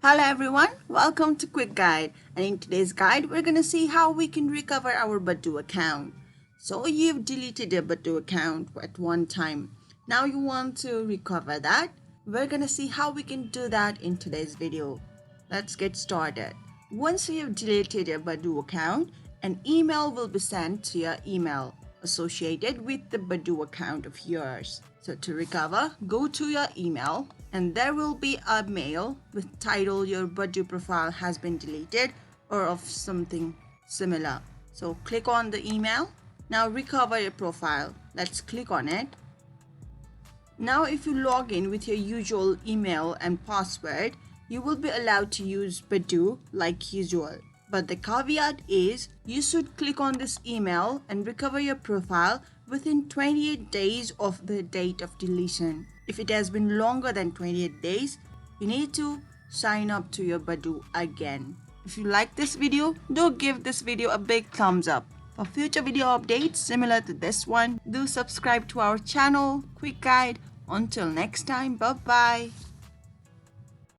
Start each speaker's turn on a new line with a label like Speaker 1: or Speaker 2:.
Speaker 1: Hello everyone, welcome to Quick Guide, and in today's guide we're going to see how we can recover our Badoo account. So you've deleted your Badoo account at one time. Now you want to recover that. We're going to see how we can do that in today's video. Let's get started. Once you've deleted your Badoo account, an email will be sent to your email associated with the Badoo account of yours. So to recover, go to your email and there will be a mail with title your Badoo profile has been deleted or of something similar. So click on the email. Now recover your profile. Let's click on it. Now if you log in with your usual email and password, you will be allowed to use Badoo like usual. But the caveat is you should click on this email and recover your profile within 28 days of the date of deletion. If it has been longer than 28 days, you need to sign up to your Badoo again. If you like this video, do give this video a big thumbs up. For future video updates similar to this one, do subscribe to our channel, Quick Guide. Until next time, bye-bye.